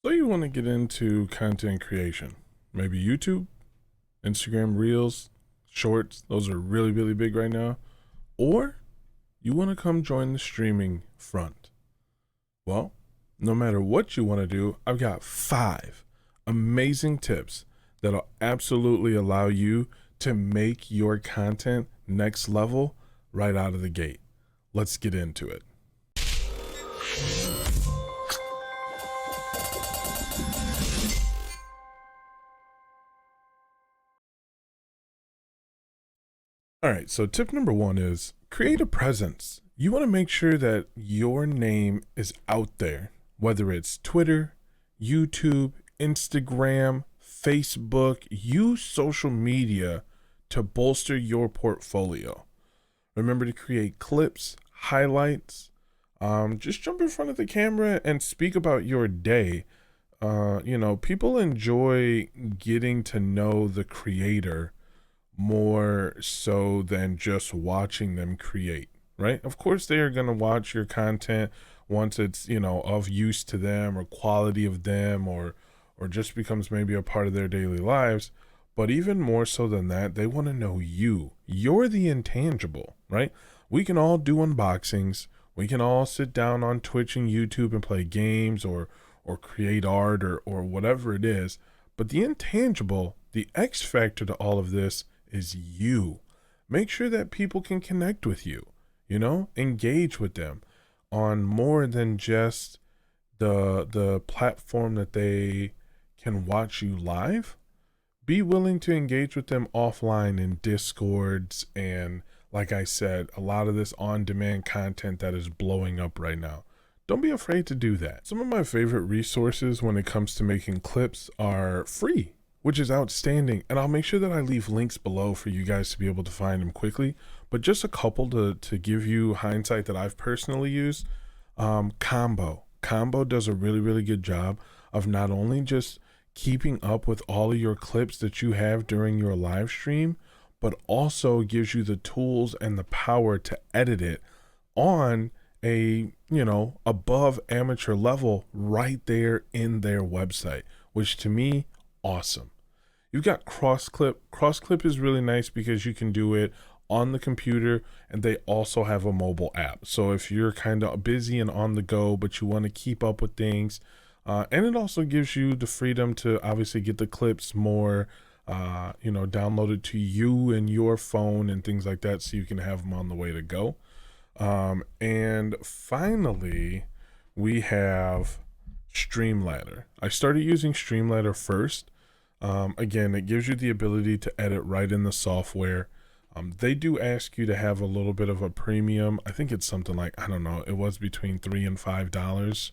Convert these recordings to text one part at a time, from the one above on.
So you want to get into content creation, maybe YouTube, Instagram Reels, Shorts. Those are really, really big right now. Or you want to come join the streaming front. Well, no matter what you want to do, I've got 5 amazing tips that'll absolutely allow you to make your content next level right out of the gate. Let's get into it. All right, so tip number 1 is create a presence. You want to make sure that your name is out there, whether it's Twitter, YouTube, Instagram, Facebook. Use social media to bolster your portfolio. Remember to create clips, highlights. Just jump in front of the camera and speak about your day. People enjoy getting to know the creator more so than just watching them create, right? Of course, they are going to watch your content once it's, of use to them or quality of them or just becomes maybe a part of their daily lives. But even more so than that, they want to know you. You're the intangible, right? We can all do unboxings. We can all sit down on Twitch and YouTube and play games or create art or whatever it is. But the intangible, the X factor to all of this is you. Make sure that people can connect with you, engage with them on more than just the platform that they can watch you live. Be willing to engage with them offline in Discords and, like I said, a lot of this on-demand content that is blowing up right now. Don't be afraid to do that. Some of my favorite resources when it comes to making clips are free, which is outstanding. And I'll make sure that I leave links below for you guys to be able to find them quickly. But just a couple to give you hindsight that I've personally used. Combo. Combo does a really, really good job of not only just keeping up with all of your clips that you have during your live stream, but also gives you the tools and the power to edit it on a, above amateur level right there in their website, which to me, awesome. You've got cross-clip. Cross-clip is really nice because you can do it on the computer and they also have a mobile app. So if you're kind of busy and on the go, but you want to keep up with things, and it also gives you the freedom to obviously get the clips more, downloaded to you and your phone and things like that so you can have them on the way to go. And finally, we have Streamladder. I started using Streamladder first. Again, it gives you the ability to edit right in the software. They do ask you to have a little bit of a premium. I think it's something like, I don't know, it was between $3 and $5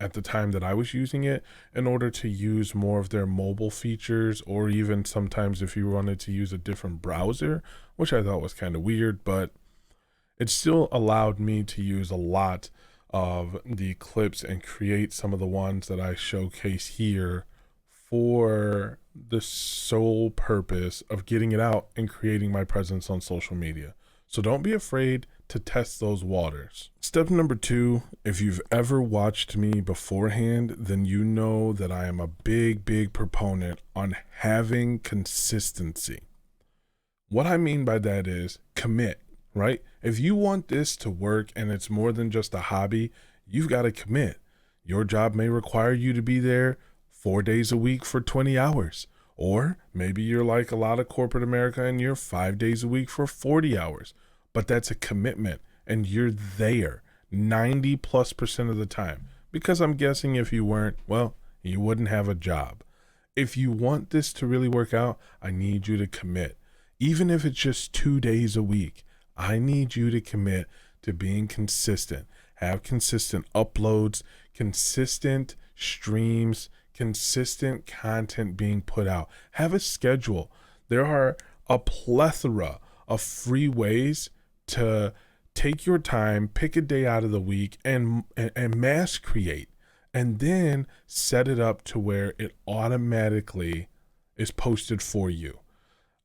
at the time that I was using it in order to use more of their mobile features, or even sometimes if you wanted to use a different browser, which I thought was kind of weird, but it still allowed me to use a lot of the clips and create some of the ones that I showcase here for the sole purpose of getting it out and creating my presence on social media. So don't be afraid to test those waters. Step number 2, if you've ever watched me beforehand, then you know that I am a big, big proponent on having consistency. What I mean by that is commit, right? If you want this to work and it's more than just a hobby, you've got to commit. Your job may require you to be there 4 days a week for 20 hours. Or maybe you're like a lot of corporate America and you're 5 days a week for 40 hours. But that's a commitment and you're there 90+% of the time. Because I'm guessing if you weren't, well, you wouldn't have a job. If you want this to really work out, I need you to commit. Even if it's just 2 days a week, I need you to commit to being consistent. Have consistent uploads, consistent streams, consistent content being put out. Have a schedule. There are a plethora of free ways to take your time, pick a day out of the week and mass create, and then set it up to where it automatically is posted for you.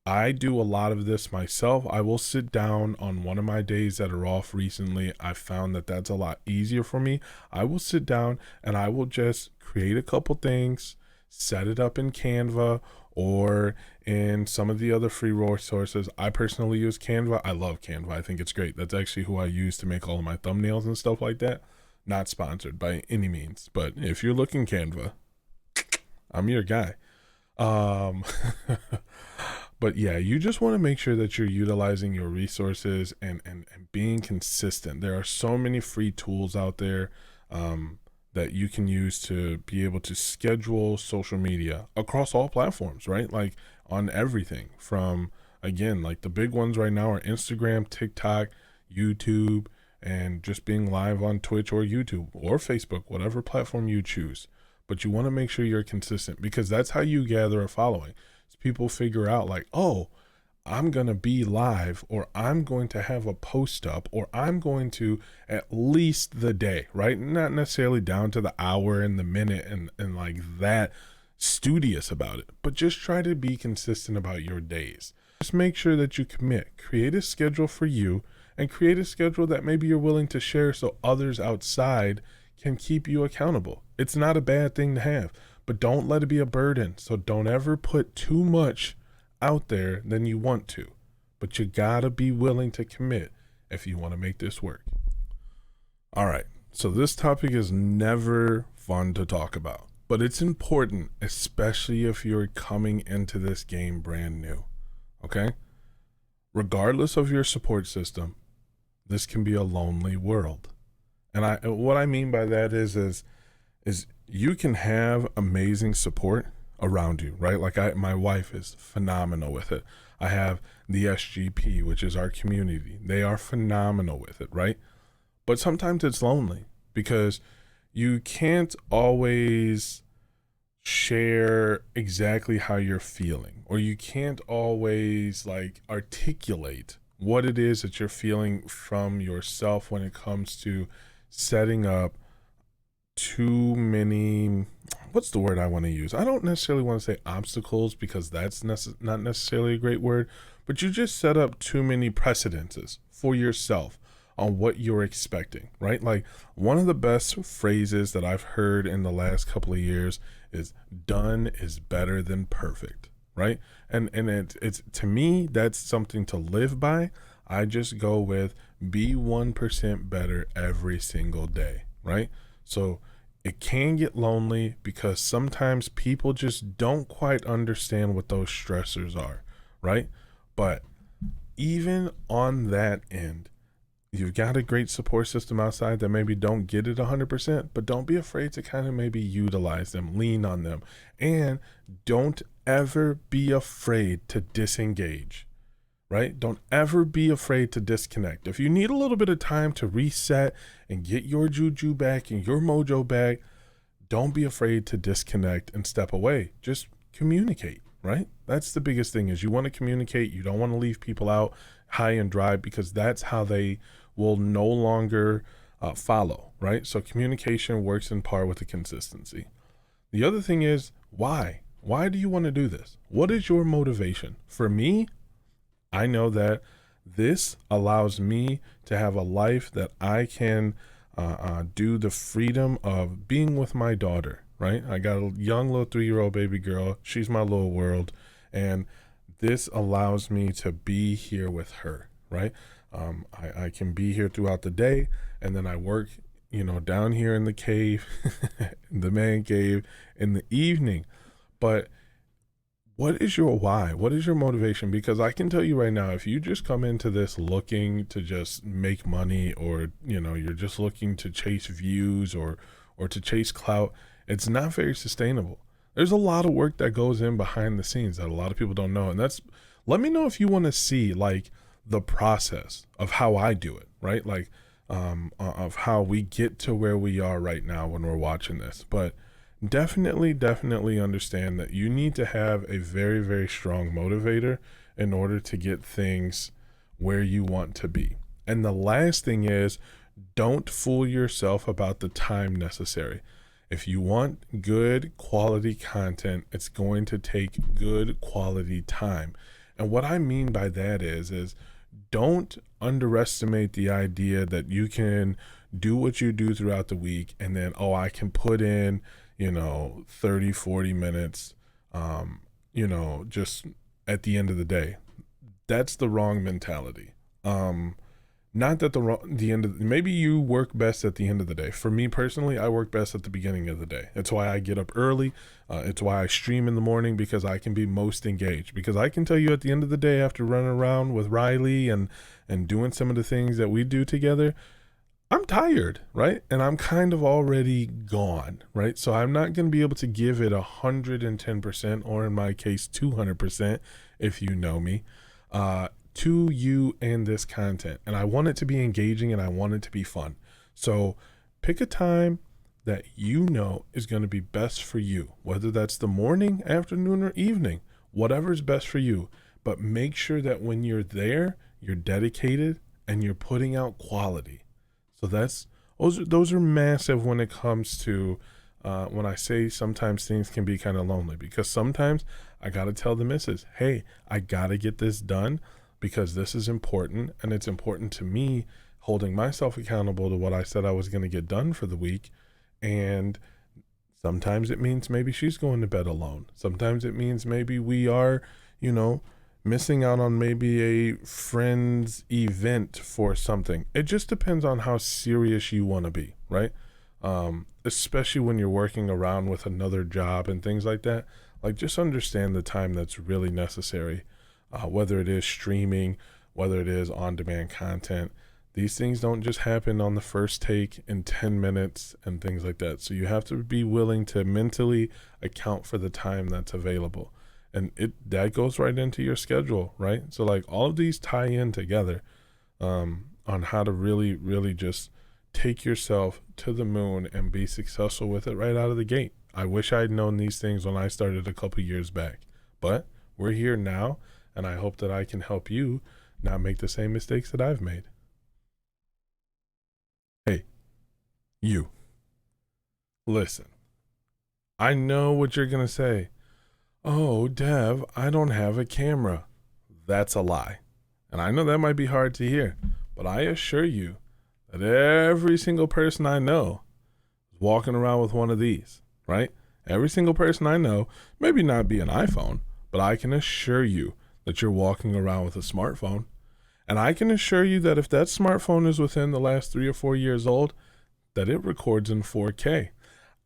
I do a lot of this myself. I will sit down on one of my days that are off recently. I found that that's a lot easier for me. I will sit down and I will just create a couple things, set it up in Canva or in some of the other free resources. I personally use Canva. I love Canva. I think it's great. That's actually who I use to make all of my thumbnails and stuff like that. Not sponsored by any means, but if you're looking Canva, I'm your guy. But yeah, you just want to make sure that you're utilizing your resources and being consistent. There are so many free tools out there that you can use to be able to schedule social media across all platforms, right? Like on everything from, again, like the big ones right now are Instagram, TikTok, YouTube, and just being live on Twitch or YouTube or Facebook, whatever platform you choose. But you want to make sure you're consistent because that's how you gather a following. People figure out like, oh, I'm going to be live, or I'm going to have a post up, or I'm going to at least the day, right? Not necessarily down to the hour and the minute and like that studious about it, but just try to be consistent about your days. Just make sure that you commit, create a schedule for you and create a schedule that maybe you're willing to share so others outside can keep you accountable. It's not a bad thing to have, but don't let it be a burden. So don't ever put too much out there than you want to, but you gotta be willing to commit if you want to make this work. All right. So this topic is never fun to talk about, but it's important, especially if you're coming into this game brand new. Okay. Regardless of your support system, this can be a lonely world. And what I mean by that is you can have amazing support around you, right? Like my wife is phenomenal with it. I have the SGP, which is our community. They are phenomenal with it, right? But sometimes it's lonely because you can't always share exactly how you're feeling, or you can't always like articulate what it is that you're feeling from yourself when it comes to setting up too many, what's the word I want to use? I don't necessarily want to say obstacles because that's not necessarily a great word, but you just set up too many precedences for yourself on what you're expecting, right? Like one of the best phrases that I've heard in the last couple of years is done is better than perfect, right? And it's to me, that's something to live by. I just go with be 1% better every single day, right? So it can get lonely because sometimes people just don't quite understand what those stressors are, right? But even on that end, you've got a great support system outside that maybe don't get it 100%, but don't be afraid to kind of maybe utilize them, lean on them, and don't ever be afraid to disengage, right? Don't ever be afraid to disconnect. If you need a little bit of time to reset and get your juju back and your mojo back, don't be afraid to disconnect and step away. Just communicate, right? That's the biggest thing is you want to communicate. You don't want to leave people out high and dry because that's how they will no longer follow, right? So communication works in part with the consistency. The other thing is why? Why do you want to do this? What is your motivation? For me, I know that this allows me to have a life that I can do the freedom of being with my daughter, right? I got a young little 3-year-old baby girl. She's my little world. And this allows me to be here with her, right? I can be here throughout the day, and then I work, down here in the cave, the man cave in the evening. But what is your why? What is your motivation? Because I can tell you right now, if you just come into this looking to just make money, or, you're just looking to chase views or to chase clout, it's not very sustainable. There's a lot of work that goes in behind the scenes that a lot of people don't know. And let me know if you want to see like the process of how I do it, right? Like, of how we get to where we are right now when we're watching this. But definitely understand that you need to have a very, very strong motivator in order to get things where you want to be. And the last thing is, don't fool yourself about the time necessary. If you want good quality content, it's going to take good quality time. And what I mean by that is don't underestimate the idea that you can do what you do throughout the week and then, oh, I can put in, 30, 40 minutes, just at the end of the day. That's the wrong mentality. Not that maybe you work best at the end of the day. For me personally, I work best at the beginning of the day. It's why I get up early. It's why I stream in the morning, because I can be most engaged. Because I can tell you at the end of the day, after running around with Riley and doing some of the things that we do together, I'm tired, right? And I'm kind of already gone, right? So I'm not going to be able to give it 110%, or in my case, 200%, if you know me, to you and this content. And I want it to be engaging and I want it to be fun. So pick a time that you know is going to be best for you, whether that's the morning, afternoon, or evening, whatever's best for you. But make sure that when you're there, you're dedicated and you're putting out quality. So those are massive when it comes to when I say sometimes things can be kind of lonely, because sometimes I got to tell the missus, hey, I got to get this done because this is important, and it's important to me, holding myself accountable to what I said I was going to get done for the week. And sometimes it means maybe she's going to bed alone. Sometimes it means maybe we are, missing out on maybe a friend's event for something. It just depends on how serious you want to be, right? Especially when you're working around with another job and things like that. Like, just understand the time that's really necessary, whether it is streaming, whether it is on-demand content. These things don't just happen on the first take in 10 minutes and things like that. So you have to be willing to mentally account for the time that's available. And that goes right into your schedule, right? So like all of these tie in together on how to really, really just take yourself to the moon and be successful with it right out of the gate. I wish I'd known these things when I started a couple years back, but we're here now, and I hope that I can help you not make the same mistakes that I've made. Hey, you, listen, I know what you're going to say. Oh, Dev, I don't have a camera. That's a lie. And I know that might be hard to hear, but I assure you that every single person I know is walking around with one of these, right? Every single person I know, maybe not be an iPhone, but I can assure you that you're walking around with a smartphone. And I can assure you that if that smartphone is within the last 3 or 4 years old, that it records in 4K.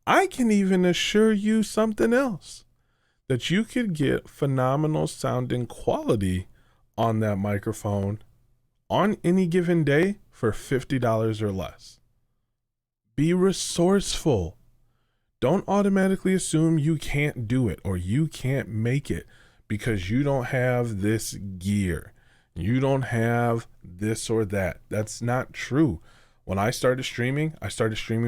I can even assure you something else, that you could get phenomenal sounding quality on that microphone on any given day for $50 or less. Be resourceful. Don't automatically assume you can't do it or you can't make it because you don't have this gear. You don't have this or that. That's not true. When I started streaming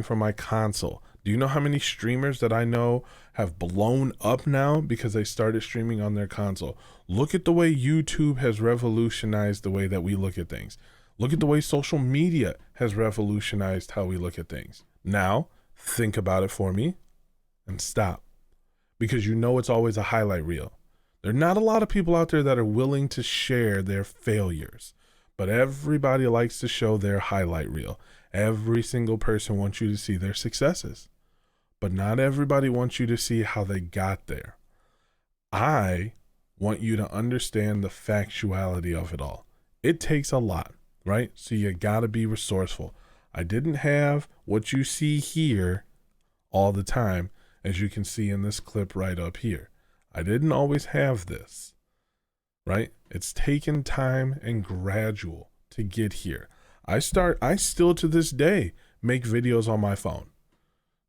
from my console. Do you know how many streamers that I know have blown up now because they started streaming on their console? Look at the way YouTube has revolutionized the way that we look at things. Look at the way social media has revolutionized how we look at things. Now, think about it for me and stop, because it's always a highlight reel. There are not a lot of people out there that are willing to share their failures, but everybody likes to show their highlight reel. Every single person wants you to see their successes, but not everybody wants you to see how they got there. I want you to understand the factuality of it all. It takes a lot, right? So you got to be resourceful. I didn't have what you see here all the time, as you can see in this clip right up here. I didn't always have this, right? It's taken time and gradual to get here. I still to this day make videos on my phone.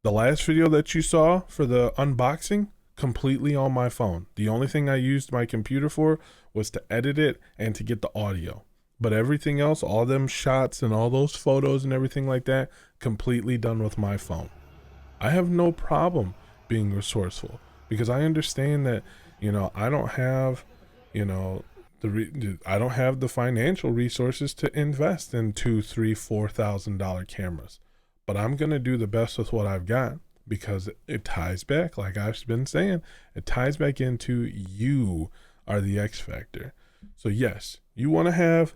The last video that you saw for the unboxing, completely on my phone. The only thing I used my computer for was to edit it and to get the audio. But everything else, all them shots and all those photos and everything like that, completely done with my phone. I have no problem being resourceful because I understand that, I don't have, I don't have the financial resources to invest in $2,000, $3,000, $4,000 cameras, but I'm going to do the best with what I've got, because it ties back, like I've been saying, it ties back into you are the X factor. So yes, you want to have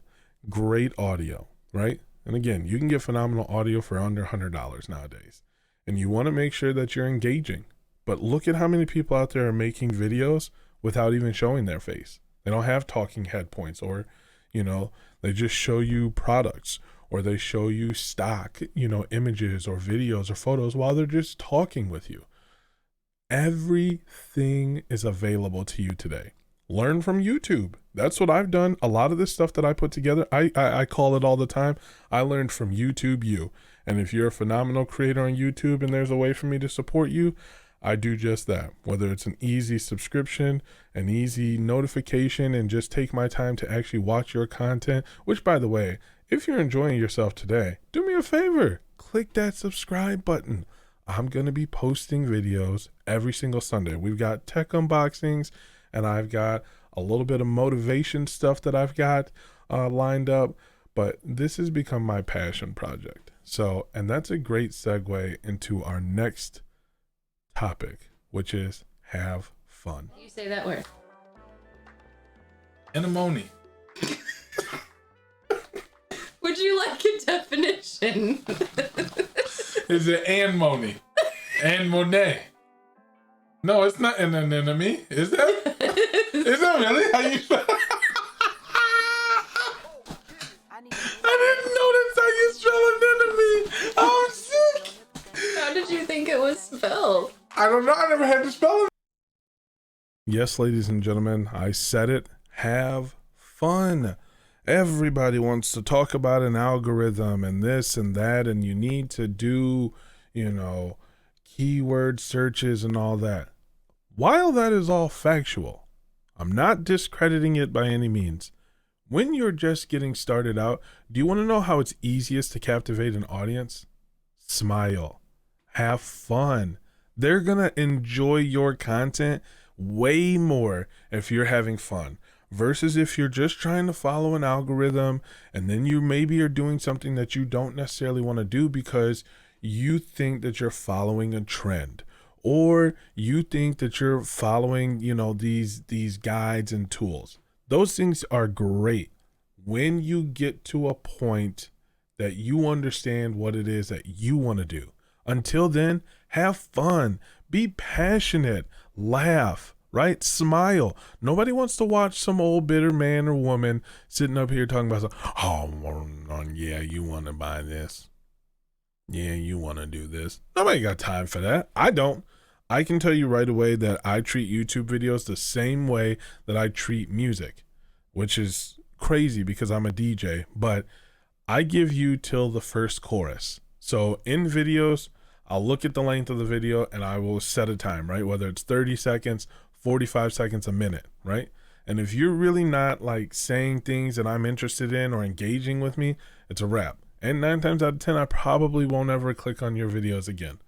great audio, right? And again, you can get phenomenal audio for under $100 nowadays. And you want to make sure that you're engaging. But look at how many people out there are making videos without even showing their face. They don't have talking head points, or, they just show you products, or they show you stock, images or videos or photos while they're just talking with you. Everything is available to you today. Learn from YouTube. That's what I've done. A lot of this stuff that I put together, I call it all the time, I learned from YouTube U. And if you're a phenomenal creator on YouTube and there's a way for me to support you, I do just that. Whether it's an easy subscription, an easy notification, and just take my time to actually watch your content, which, by the way, if you're enjoying yourself today, do me a favor, click that subscribe button. I'm going to be posting videos every single Sunday. We've got tech unboxings, and I've got a little bit of motivation stuff that I've got lined up, but this has become my passion project. So, and that's a great segue into our next topic, which is have fun. You say that word. Anemone. Would you like a definition? Is it anemone? Anemone. No, it's not an anemone. Is that? Is that really how you spell it? I didn't know that's how you spell anemone. I'm sick. How did you think it was spelled? I don't know. I never had to spell it. Yes, ladies and gentlemen, I said it. Have fun. Everybody wants to talk about an algorithm and this and that, and you need to do, keyword searches and all that. While that is all factual, I'm not discrediting it by any means. When you're just getting started out, do you want to know how it's easiest to captivate an audience? Smile. Have fun. They're going to enjoy your content way more if you're having fun versus if you're just trying to follow an algorithm, and then you maybe are doing something that you don't necessarily want to do because you think that you're following a trend, or you think that you're following, these guides and tools. Those things are great when you get to a point that you understand what it is that you want to do. Until then, have fun, be passionate, laugh, right? Smile. Nobody wants to watch some old bitter man or woman sitting up here talking about, yeah, you want to buy this. Yeah, you want to do this. Nobody got time for that. I don't. I can tell you right away that I treat YouTube videos the same way that I treat music, which is crazy because I'm a DJ, but I give you till the first chorus. So in videos, I'll look at the length of the video and I will set a time, right? Whether it's 30 seconds, 45 seconds, a minute, right? And if you're really not like saying things that I'm interested in or engaging with me, it's a wrap. And 9 times out of 10, I probably won't ever click on your videos again,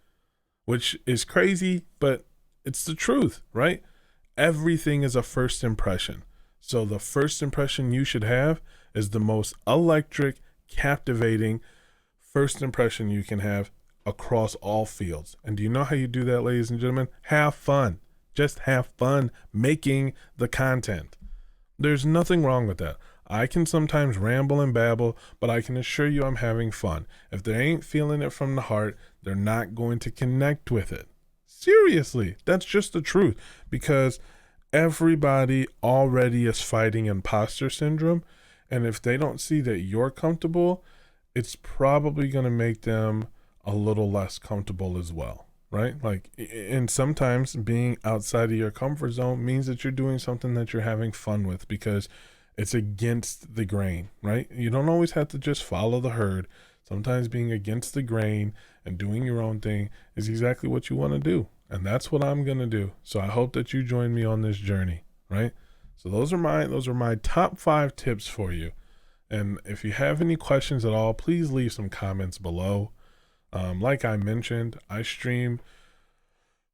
which is crazy, but it's the truth, right? Everything is a first impression. So the first impression you should have is the most electric, captivating first impression you can have across all fields. And do you know how you do that, ladies and gentlemen? Have fun. Just have fun making the content. There's nothing wrong with that. I can sometimes ramble and babble, but I can assure you I'm having fun. If they ain't feeling it from the heart, they're not going to connect with it. Seriously, that's just the truth, because everybody already is fighting imposter syndrome. And if they don't see that you're comfortable, it's probably going to make them a little less comfortable as well, right? And sometimes being outside of your comfort zone means that you're doing something that you're having fun with because it's against the grain, right? You don't always have to just follow the herd. Sometimes being against the grain and doing your own thing is exactly what you want to do. And that's what I'm going to do. So I hope that you join me on this journey, right? So those are my top 5 tips for you. And if you have any questions at all, please leave some comments below. Like I mentioned, I stream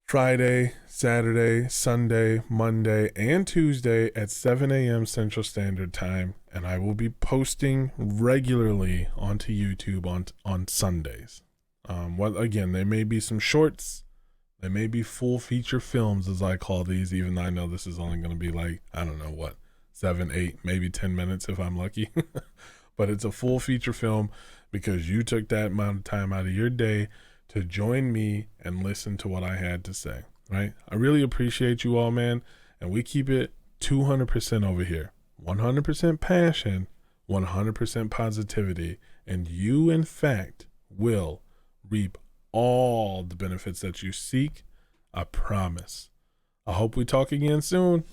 Friday, Saturday, Sunday, Monday, and Tuesday at 7 a.m. Central Standard Time, and I will be posting regularly onto YouTube on Sundays. Again, there may be some shorts, there may be full feature films, as I call these, even though I know this is only going to be 7 7, 8, maybe 10 minutes if I'm lucky. But it's a full feature film because you took that amount of time out of your day to join me and listen to what I had to say, right? I really appreciate you all, man. And we keep it 200% over here. 100% passion, 100% positivity. And you, in fact, will reap all the benefits that you seek. I promise. I hope we talk again soon.